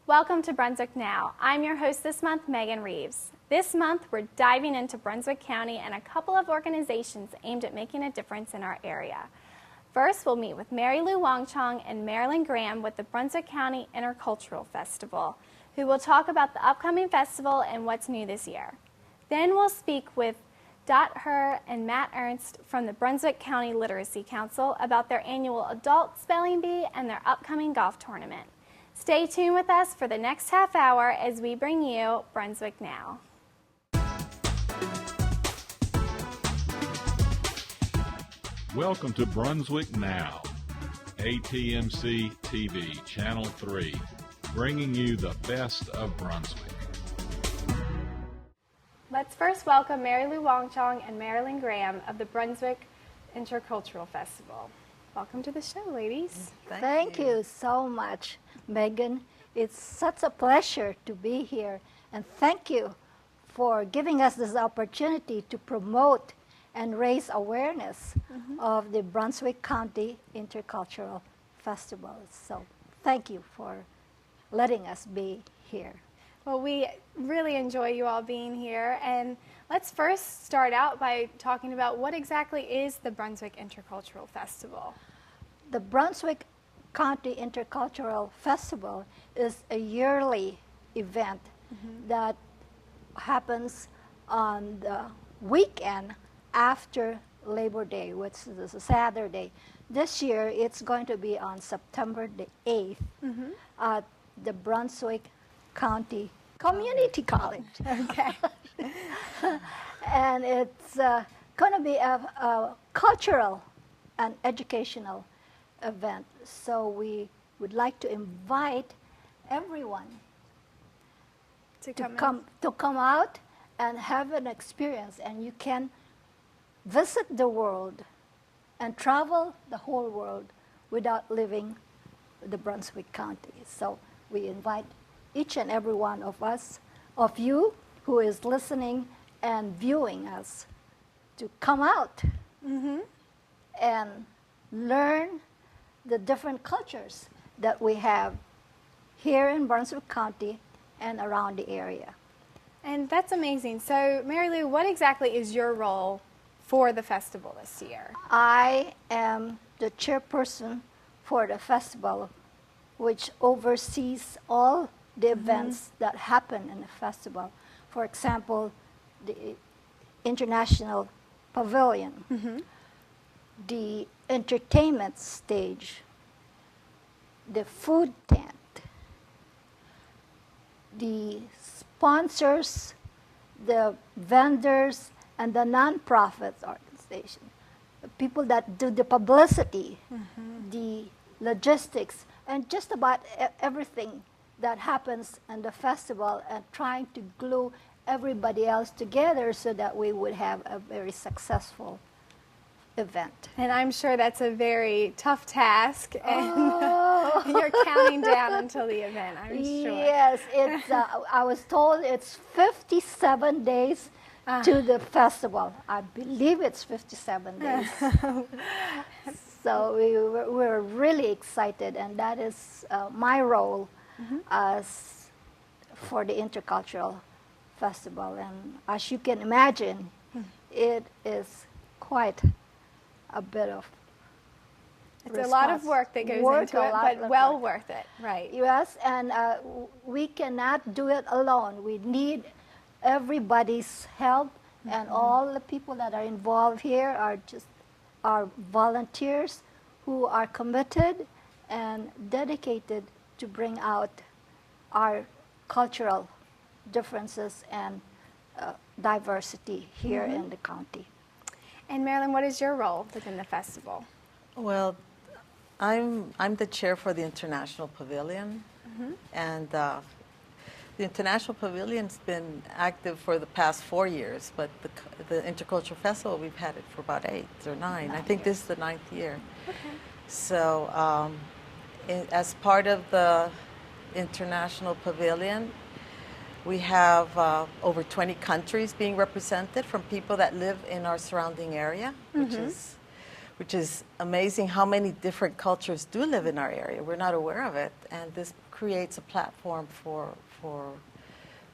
Welcome to Brunswick Now. I'm your host this month, Megan Reeves. This month, we're diving into Brunswick County and a couple of organizations aimed at making a difference in our area. First, we'll meet with Mary Lou Wongchong and Marilyn Graham with the Brunswick County Intercultural Festival, who will talk about the upcoming festival and what's new this year. Then we'll speak with Dot Herr and Matt Ernst from the Brunswick County Literacy Council about their annual Adult Spelling Bee and their upcoming golf tournament. Stay tuned with us for the next half hour as we bring you Brunswick Now. Welcome to Brunswick Now, ATMC TV, Channel 3, bringing you the best of Brunswick. Let's first welcome Mary Lou Wongchong and Marilyn Graham of the Brunswick Intercultural Festival. Welcome to the show, ladies. Thank you so much, Megan. It's such a pleasure to be here, and thank you for giving us this opportunity to promote and raise awareness of the Brunswick County Intercultural Festival. So thank you for letting us be here. Well, we really enjoy you all being here, and let's first start out by talking about what exactly is the Brunswick Intercultural Festival. The Brunswick County Intercultural Festival is a yearly event that happens on the weekend after Labor Day, which is a Saturday. This year, it's going to be on September the 8th at the Brunswick County Community College. Okay. And it's going to be a cultural and educational event. So we would like to invite everyone to come out and have an experience. And you can visit the world and travel the whole world without leaving the Brunswick County. So we invite each and every one of us, of you who is listening and viewing us, to come out and learn the different cultures that we have here in Brunswick County and around the area. And that's amazing. So, Mary Lou, what exactly is your role for the festival this year? I am the chairperson for the festival, which oversees all the events that happen in the festival. For example, the International Pavilion, the entertainment stage, the food tent, the sponsors, the vendors, and the non-profit organization, the people that do the publicity, the logistics, and just about everything that happens in the festival, and trying to glue everybody else together so that we would have a very successful event. And I'm sure that's a very tough task, and you're counting down until the event, I'm sure. Yes, it's, I was told it's 57 days to the festival. I believe it's 57 days. So we're really excited, and that is my role as for the Intercultural Festival. And as you can imagine, it is quite a bit of It's a lot of work that goes into it, but well worth it, right? Yes, and we cannot do it alone. We need everybody's help, and all the people that are involved here are volunteers who are committed and dedicated to bring out our cultural differences and diversity here in the county. And Marilyn, what is your role within the festival? Well, I'm the chair for the International Pavilion, and the International Pavilion's been active for the past 4 years, but the Intercultural Festival, we've had it for about 8 or 9. I think this is the 9th year. Okay. So as part of the International Pavilion, we have over 20 countries being represented from people that live in our surrounding area, which is amazing how many different cultures do live in our area. We're not aware of it, and this creates a platform for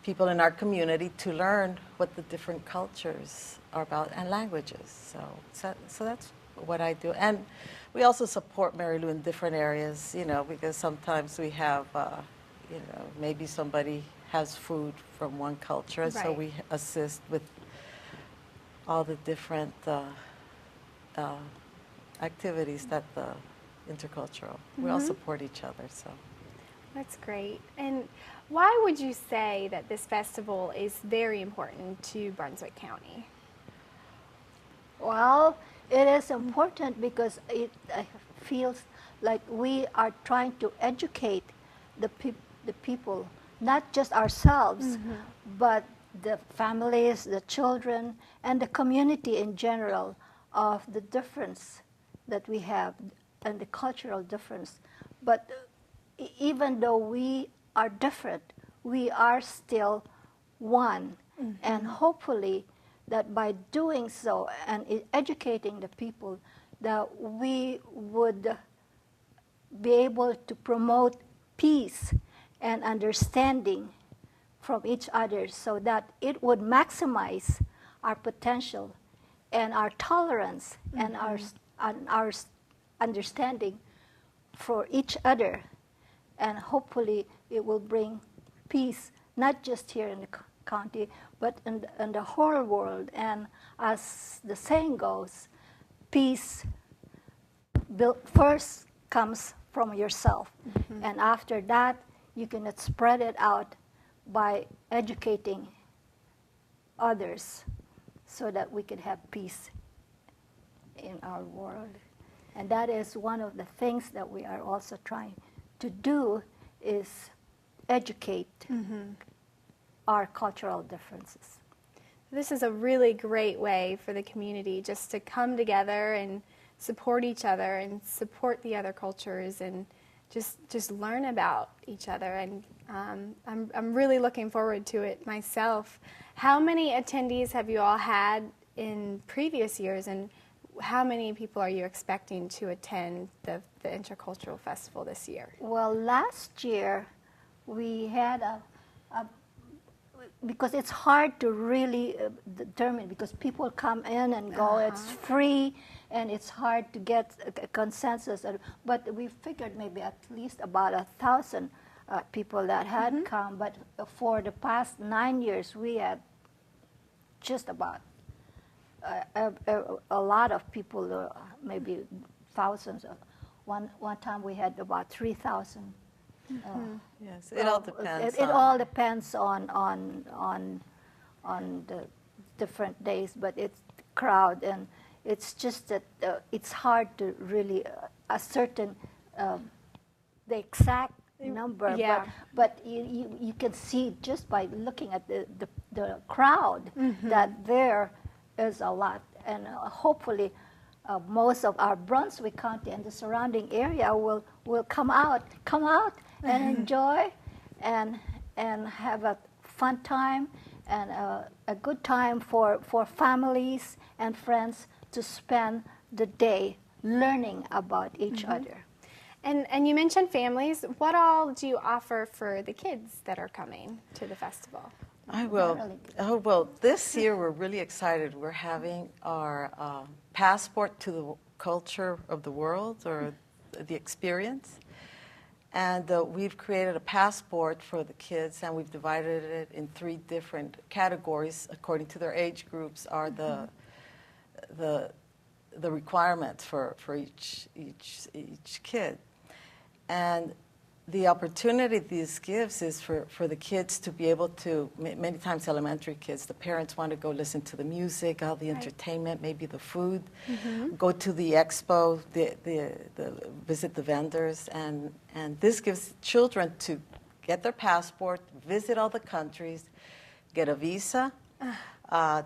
people in our community to learn what the different cultures are about and languages. So that's what I do. And we also support Mary Lou in different areas, you know, because sometimes we have, you know, maybe somebody has food from one culture, and so Right. we assist with all the different activities that the intercultural. We all support each other, so. That's great. And why would you say that this festival is very important to Brunswick County? Well, it is important because it feels like we are trying to educate the people, not just ourselves, but the families, the children, and the community in general of the difference that we have and the cultural difference. But even though we are different, we are still one. And hopefully that by doing so and educating the people, that we would be able to promote peace and understanding from each other, so that it would maximize our potential and our tolerance and our understanding for each other. And hopefully it will bring peace, not just here in the county, but in the whole world. And as the saying goes, peace first comes from yourself. And after that, you can spread it out by educating others so that we can have peace in our world. And that is one of the things that we are also trying to do, is educate our cultural differences. This is a really great way for the community just to come together and support each other and support the other cultures and just learn about each other. And I'm really looking forward to it myself. How many attendees have you all had in previous years, and how many people are you expecting to attend the Intercultural Festival this year? Well, last year we had because it's hard to really determine, because people come in and go, it's free, and it's hard to get a consensus. But we figured maybe at least about 1,000 people that had come. But for the past 9 years, we had just about a lot of people, maybe thousands. One time we had about 3,000. Yes, it all depends. It all depends on the different days, but it's crowd, and it's just that it's hard to really ascertain the exact number. Yeah. But you can see just by looking at the crowd that there is a lot, and hopefully most of our Brunswick County and the surrounding area will come out and enjoy and have a fun time and a good time for families and friends to spend the day learning about each other. And you mentioned families. What all do you offer for the kids that are coming to the festival? Well, this year we're really excited. We're having our passport to the culture of the world, or the experience. And we've created a passport for the kids, and we've divided it in 3 different categories according to their age groups. Are the requirements for each kid. And the opportunity this gives is for the kids to be able to, many times elementary kids, the parents want to go listen to the music, all the entertainment, maybe the food, go to the expo, visit the vendors, and this gives children to get their passport, visit all the countries, get a visa.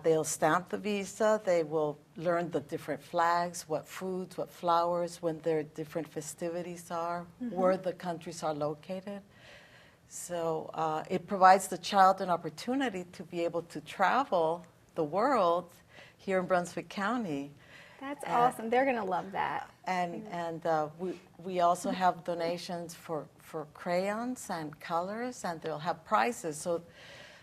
They'll stamp the visa. They will learn the different flags, what foods, what flowers, when their different festivities are, where the countries are located. So it provides the child an opportunity to be able to travel the world here in Brunswick County. That's awesome. They're going to love that. And we also have donations for for crayons and colors, and they'll have prizes.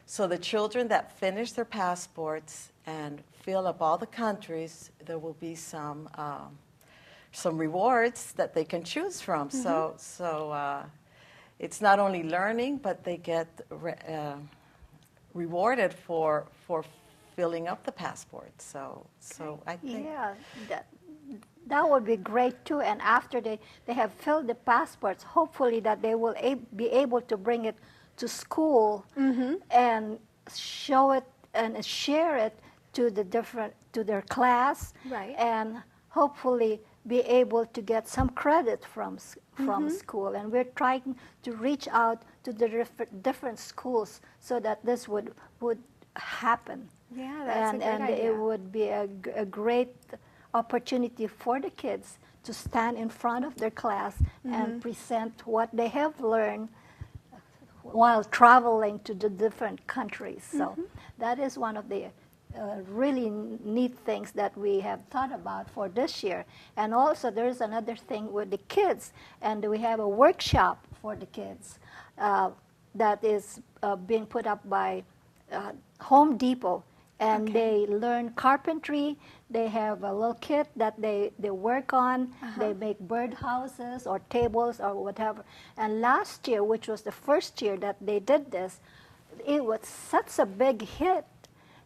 So the children that finish their passports and fill up all the countries, there will be some rewards that they can choose from. So it's not only learning, but they get rewarded for filling up the passport. So I think that would be great too. And after they have filled the passports, hopefully that they will be able to bring it to school and show it and share it to their class, right, and hopefully be able to get some credit from school. And we're trying to reach out to the different schools so that this would happen. Yeah, that's a great and idea. it would be a great opportunity for the kids to stand in front of their class and present what they have learned while traveling to the different countries. So that is one of the really neat things that we have thought about for this year. And also there's another thing with the kids, and we have a workshop for the kids that is being put up by Home Depot. And they learn carpentry. They have a little kit that they work on. They make bird houses or tables or whatever. And last year, which was the first year that they did this, it was such a big hit.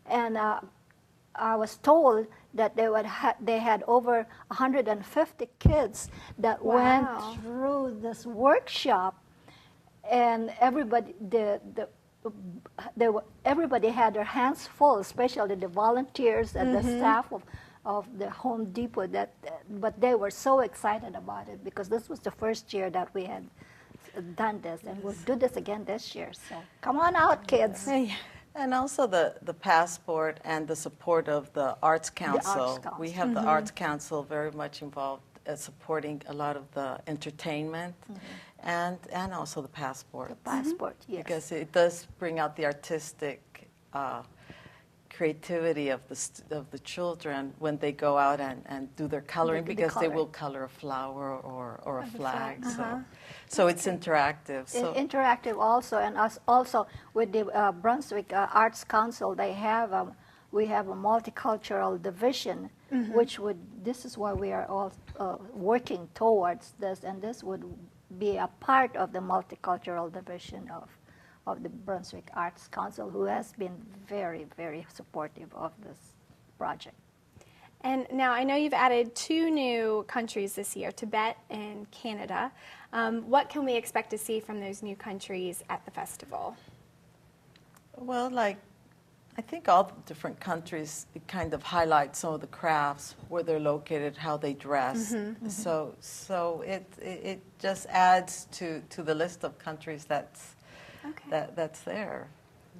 And I was told that they had over 150 kids that went through this workshop, and everybody everybody had their hands full, especially the volunteers and the staff of the Home Depot. But they were so excited about it because this was the first year that we had done this, and we'll do this again this year. So come on out, kids. And also the passport and the support of the Arts Council. We have the Arts Council very much involved supporting a lot of the entertainment and also the passport. The passport, yes. Because it does bring out the artistic creativity of the children when they go out and do their coloring, because they will color a flower or a flag. So it's interactive. So Interactive also, and us also with the Brunswick Arts Council, we have a multicultural division, this is why we are all working towards this, and this would be a part of the multicultural division of the Brunswick Arts Council, who has been very, very supportive of this project. And now I know you've added 2 new countries this year, Tibet and Canada. What can we expect to see from those new countries at the festival? Well, I think all the different countries kind of highlight some of the crafts, where they're located, how they dress. So it just adds to the list of countries that's there.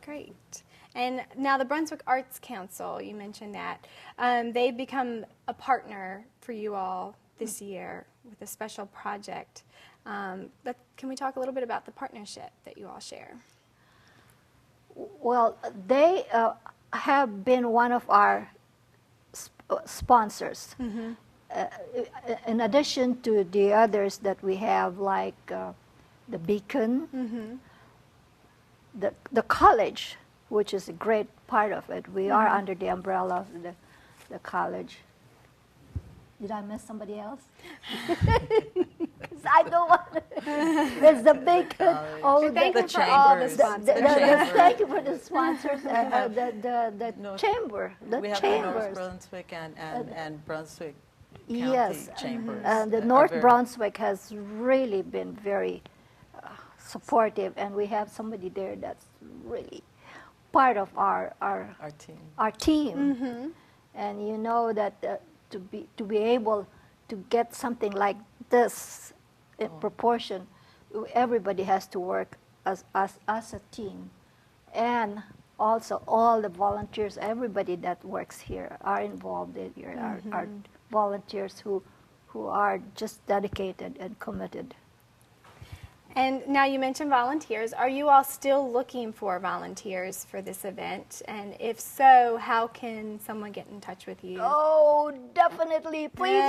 Great. And now the Brunswick Arts Council, you mentioned that. They've become a partner for you all this year with a special project. Can we talk a little bit about the partnership that you all share? Well, they have been one of our sponsors. In addition to the others that we have, like the Beacon, the college, which is a great part of it. We are under the umbrella of the college. Did I miss somebody else? I don't want to. There's the Beacon. Thank you for all the sponsors. Thank you for the sponsors. The chamber. We have the North Brunswick and Brunswick County Chambers. And the North Brunswick has really been very supportive, and we have somebody there that's really part of our team. And you know that to be able to get something like this in proportion, everybody has to work as a team. And also all the volunteers, everybody that works here are involved in here, are volunteers who are just dedicated and committed. And now you mentioned volunteers. Are you all still looking for volunteers for this event? And if so, how can someone get in touch with you? Oh, definitely. Please.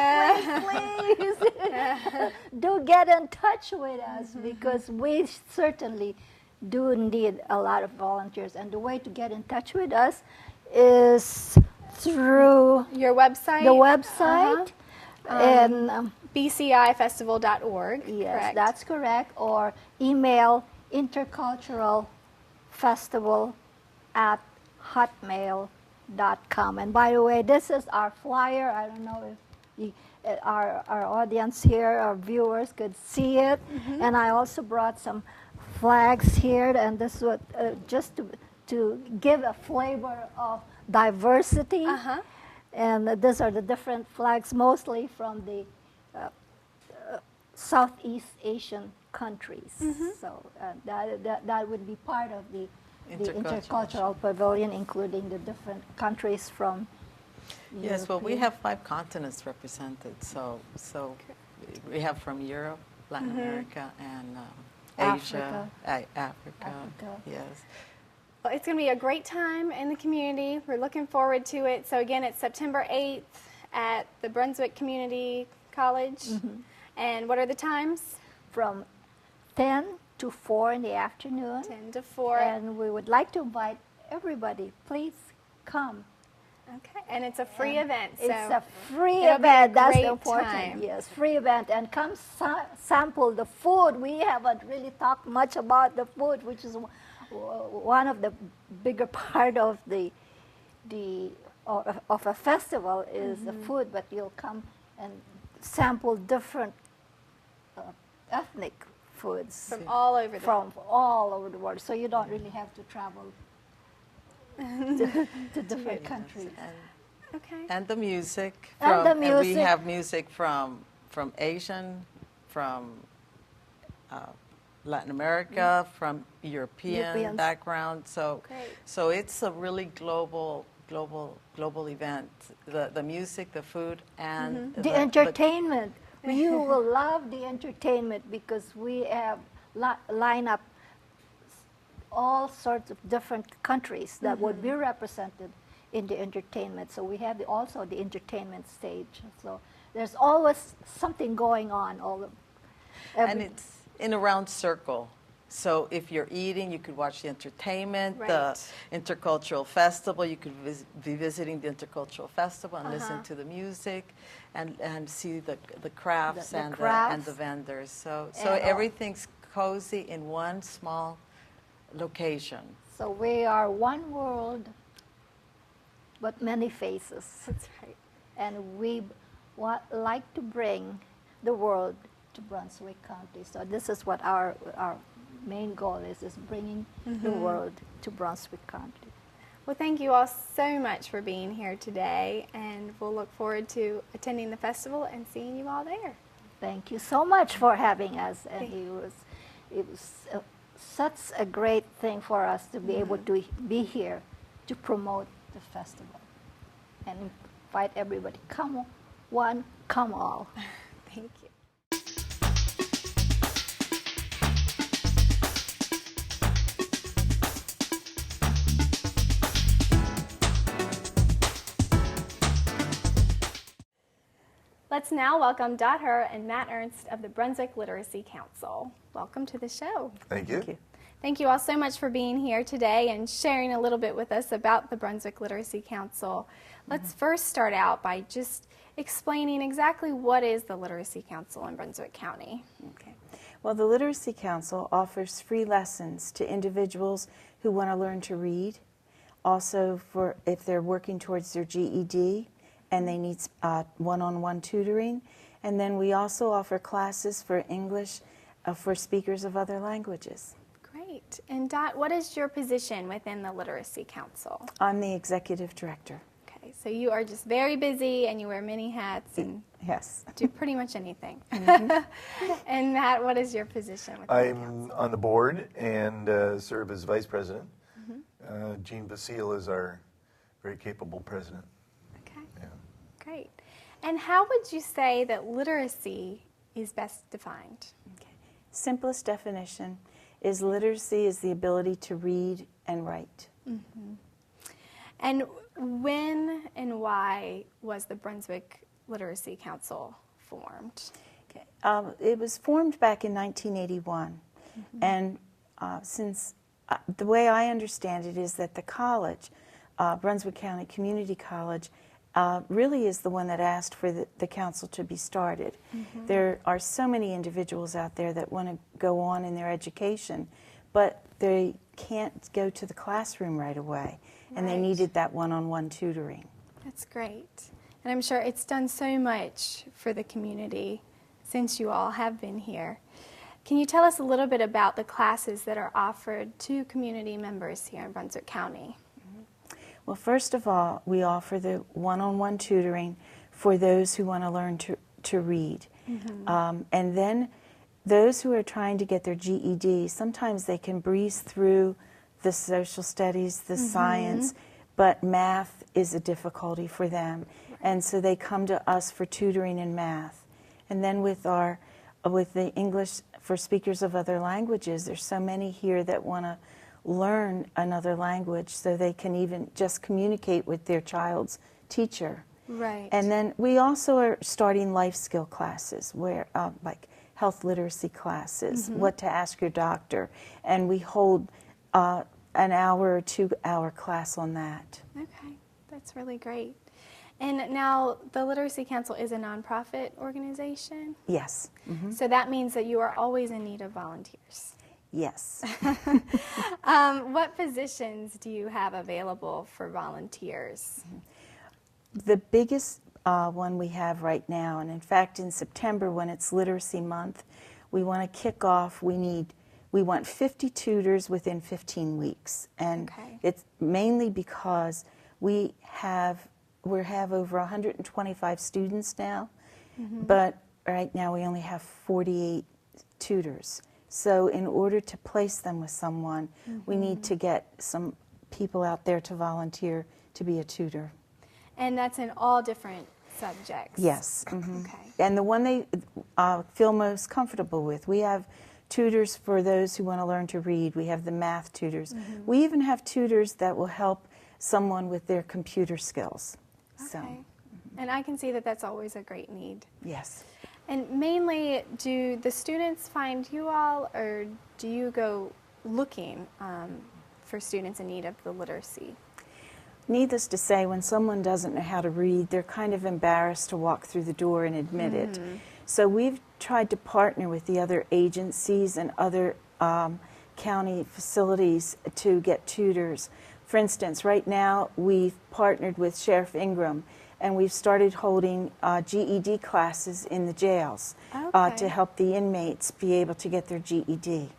Do get in touch with us because we certainly do need a lot of volunteers. And the way to get in touch with us is through Your website? the website. And bcifestival.org. yes, correct? that's correct. Or email interculturalfestival@hotmail.com. And by the way, this is our flyer. I don't know if our audience here, our viewers, could see it. And I also brought some flags here, and this was just to give a flavor of diversity. And these are the different flags, mostly from the Southeast Asian countries. So that would be part of the intercultural pavilion, including the different countries from Yes, well, we have 5 continents represented. So we have from Europe, Latin America, and Asia, Africa. Yes. Well, it's going to be a great time in the community. We're looking forward to it. So again, it's September 8th at the Brunswick Community College. And what are the times? From 10 to 4 in the afternoon. 10 to 4. And we would like to invite everybody. Please come. Okay, and it's a free event. So It's a free it'll be a event. That's great important. time. Yes, free event. And come sample the food. We haven't really talked much about the food, which is one of the bigger part of of a festival is the food. But you'll come and sample different ethnic foods from all over the world. So you don't really have to travel to different countries. Okay. And the music. And we have music from Asian, from Latin America, from European background. So it's a really global event. The music, the food, and the entertainment. You will love the entertainment because we have line up all sorts of different countries that would be represented in the entertainment. So we have also the entertainment stage. So there's always something going on. And it's in a round circle. So if you're eating, you could watch the entertainment, the intercultural festival. You could be visiting the intercultural festival and listen to the music, and see the crafts and the vendors. So everything's cozy in one small location. So we are one world, but many faces. That's right. And we like to bring the world to Brunswick County. So this is what our main goal is bringing the world to Brunswick County. Well, thank you all so much for being here today, and we'll look forward to attending the festival and seeing you all there. Thank you so much for having us, and it was such a great thing for us to be able to be here to promote the festival and invite everybody. Come one, come all. Thank you. Let's now welcome Dot Her and Matt Ernst of the Brunswick Literacy Council. Welcome to the show. Thank you. Thank you all so much for being here today and sharing a little bit with us about the Brunswick Literacy Council. Let's first start out by just explaining exactly what is the Literacy Council in Brunswick County. Okay. Well, the Literacy Council offers free lessons to individuals who want to learn to read. Also, for if they're working towards their GED and they need one-on-one tutoring. And then we also offer classes for English for speakers of other languages. Great. And Dot, what is your position within the Literacy Council? I'm the executive director. Okay, so you are just very busy and you wear many hats and yes, do pretty much anything. And Matt, what is your position within the council? I'm on the board and serve as vice president. Jean Basile is our very capable president. Okay, Yeah. great. And how would you say that literacy is best defined? Okay. Simplest definition is literacy is the ability to read and write. And when and why was the Brunswick Literacy Council formed? Okay. It was formed back in 1981, and since the way I understand it is that the college, Brunswick County Community College, really is the one that asked for the council to be started. There are so many individuals out there that want to go on in their education, but they can't go to the classroom right away, and they needed that one-on-one tutoring. That's great. And I'm sure it's done so much for the community since you all have been here. Can you tell us a little bit about the classes that are offered to community members here in Brunswick County? Well, first of all, we offer the one-on-one tutoring for those who want to learn to read. And then those who are trying to get their GED, sometimes they can breeze through the social studies, the science, but math is a difficulty for them. And so they come to us for tutoring in math. And then with the English for speakers of other languages, there's so many here that want to learn another language so they can even just communicate with their child's teacher. Right. And then we also are starting life skill classes, where like health literacy classes, what to ask your doctor, and we hold an hour or 2 hour class on that. Okay, that's really great. And now the Literacy Council is a nonprofit organization? Yes. So that means that you are always in need of volunteers. Yes. What positions do you have available for volunteers? The biggest one we have right now, and in fact in September when it's Literacy Month, we want to kick off, we want 50 tutors within 15 weeks. And it's mainly because we have over 125 students now, but right now we only have 48 tutors. So in order to place them with someone, we need to get some people out there to volunteer to be a tutor. And that's in all different subjects? Yes. Okay. And the one they feel most comfortable with. We have tutors for those who want to learn to read. We have the math tutors. We even have tutors that will help someone with their computer skills. Okay. So, and I can see that that's always a great need. yes. And mainly, do the students find you all, or do you go looking for students in need of the literacy? Needless to say, when someone doesn't know how to read, they're kind of embarrassed to walk through the door and admit it. So we've tried to partner with the other agencies and other county facilities to get tutors. For instance, right now we've partnered with Sheriff Ingram, and we've started holding GED classes in the jails to help the inmates be able to get their GED.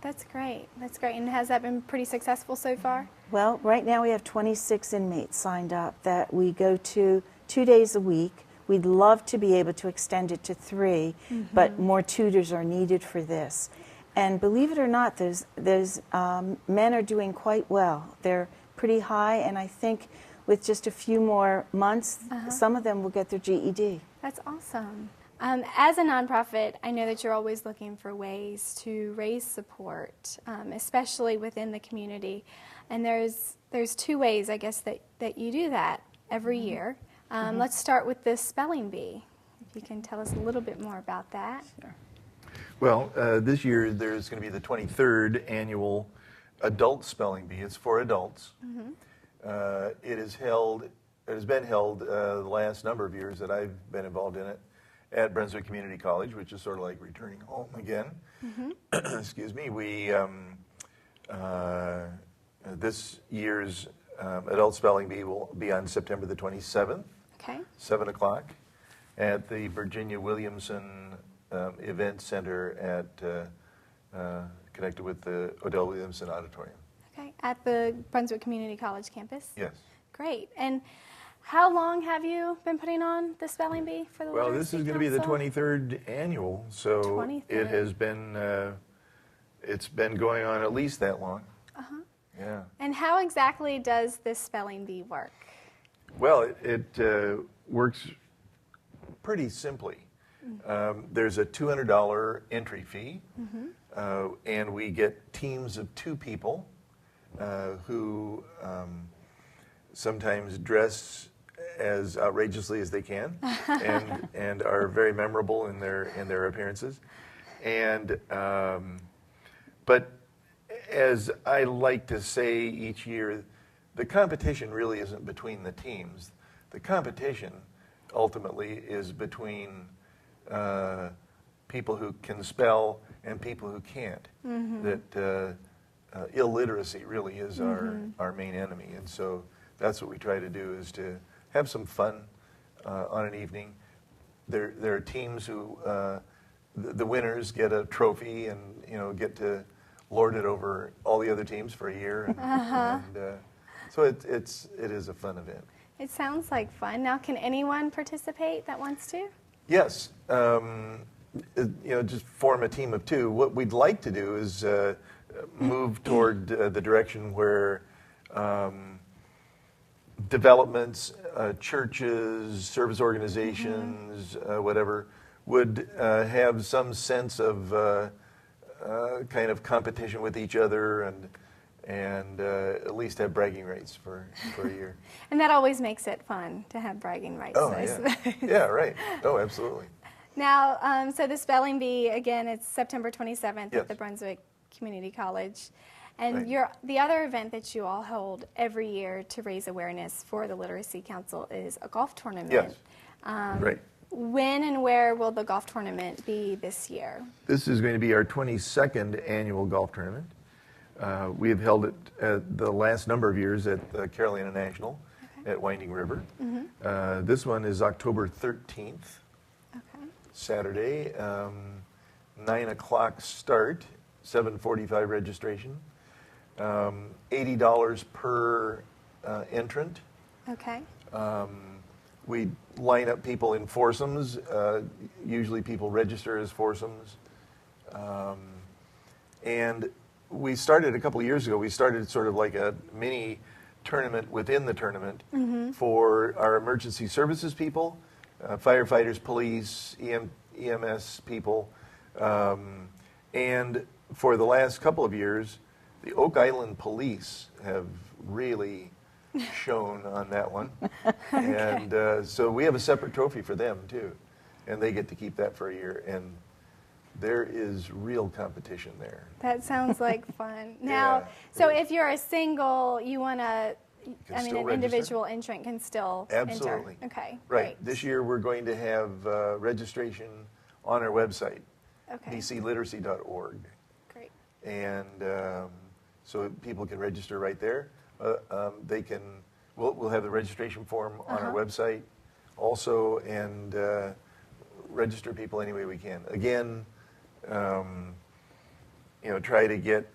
That's great. That's great. And has that been pretty successful so far? Well, right now we have 26 inmates signed up that we go to 2 days a week. We'd love to be able to extend it to 3, but more tutors are needed for this. And believe it or not, those men are doing quite well. They're pretty high, and I think with just a few more months, some of them will get their GED. That's awesome. As a nonprofit, I know that you're always looking for ways to raise support, especially within the community. And there's 2 ways, I guess, that you do that every year. Let's start with the spelling bee. If you can tell us a little bit more about that. Sure. Well, this year there's going to be the 23rd annual adult spelling bee. It's for adults. It has been held the last number of years that I've been involved in it at Brunswick Community College, which is sort of like returning home again. Excuse me. We this year's adult spelling bee will be on September the 27th, 7 o'clock, at the Virginia Williamson Event Center at connected with the Odell Williamson Auditorium. Okay, at the Brunswick Community College campus? Yes. Great. And how long have you been putting on the spelling bee for the Well, Literacy this is going to be the Council? 23rd annual, so 23rd. it has been it's been going on at least that long. Yeah. And how exactly does this spelling bee work? Well, it works pretty simply. There's a $200 entry fee, and we get teams of 2 people who sometimes dress as outrageously as they can, and are very memorable in their appearances. And but as I like to say each year, the competition really isn't between the teams. The competition ultimately is between people who can spell and people who can't. That illiteracy really is our main enemy, and so that's what we try to do, is to have some fun on an evening. There are teams who the winners get a trophy and get to lord it over all the other teams for a year, and so it is a fun event. It sounds like fun. Now, can anyone participate that wants to? Yes, just form a team of 2. What we'd like to do is move toward the direction where developments, churches, service organizations, whatever, would have some sense of kind of competition with each other, and at least have bragging rights for a year. And that always makes it fun to have bragging rights. Oh, yeah. Yeah, right. Oh, absolutely. Now, so the spelling bee, again, it's September 27th Yes. at the Brunswick Community College. And Right. the other event that you all hold every year to raise awareness for the Literacy Council is a golf tournament. Yes. Right. When and where will the golf tournament be this year? This is going to be our 22nd annual golf tournament. We have held it the last number of years at the Carolina National at Winding River. This one is October 13th, Okay. Saturday, 9 o'clock start, 7:45 registration, $80 per entrant. Okay. We line up people in foursomes. Usually people register as foursomes. And we started a couple of years ago, we started sort of like a mini tournament within the tournament for our emergency services people, firefighters, police, EMS people. And for the last couple of years, the Oak Island Police have really shown on that one. And so we have a separate trophy for them too, and they get to keep that for a year, and there is real competition there. That sounds like fun. Now, Yeah, so it is. if you're a single, you want to, can an still register. individual entrant can still Absolutely. enter. Okay, Right. great. This year we're going to have registration on our website, Okay, bcliteracy.org, great. and so people can register right there. They can. We'll have the registration form on our website also, and register people any way we can. Again, try to get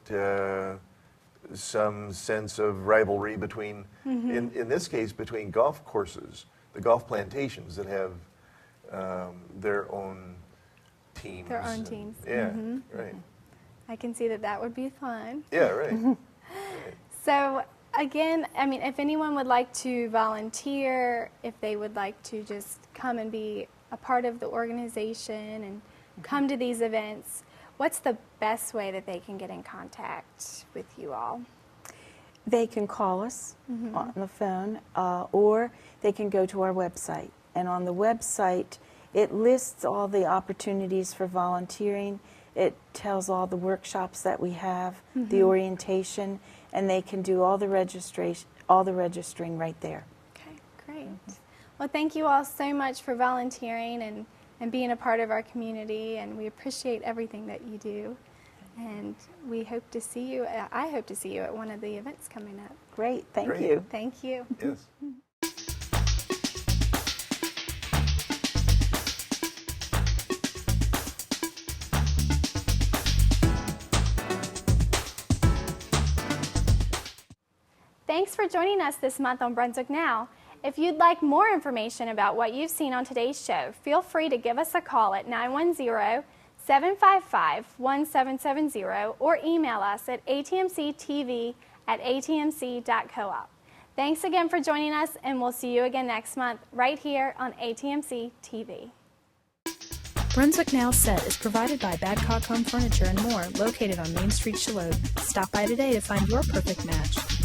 some sense of rivalry between, in this case, between golf courses, the golf plantations that have their own teams. Their own teams. Yeah, right. I can see that would be fun. Yeah, right. So again, I mean, if anyone would like to volunteer, if they would like to just come and be a part of the organization and come to these events, what's the best way that they can get in contact with you all? They can call us on the phone, or they can go to our website. And on the website, it lists all the opportunities for volunteering. It tells all the workshops that we have, the orientation, and they can do all the registering right there. Okay, great. Well, thank you all so much for volunteering and being a part of our community, and we appreciate everything that you do. And we hope to see you, I hope to see you at one of the events coming up. Great, thank Great. you. Thank you. Yes. Thanks for joining us this month on Brunswick Now. If you'd like more information about what you've seen on today's show, feel free to give us a call at 910-755-1770 or email us at atmctv@atmc.coop. Thanks again for joining us, and we'll see you again next month right here on ATMC TV. Brunswick Now set is provided by Badcock Home Furniture and More, located on Main Street, Charlotte. Stop by today to find your perfect match.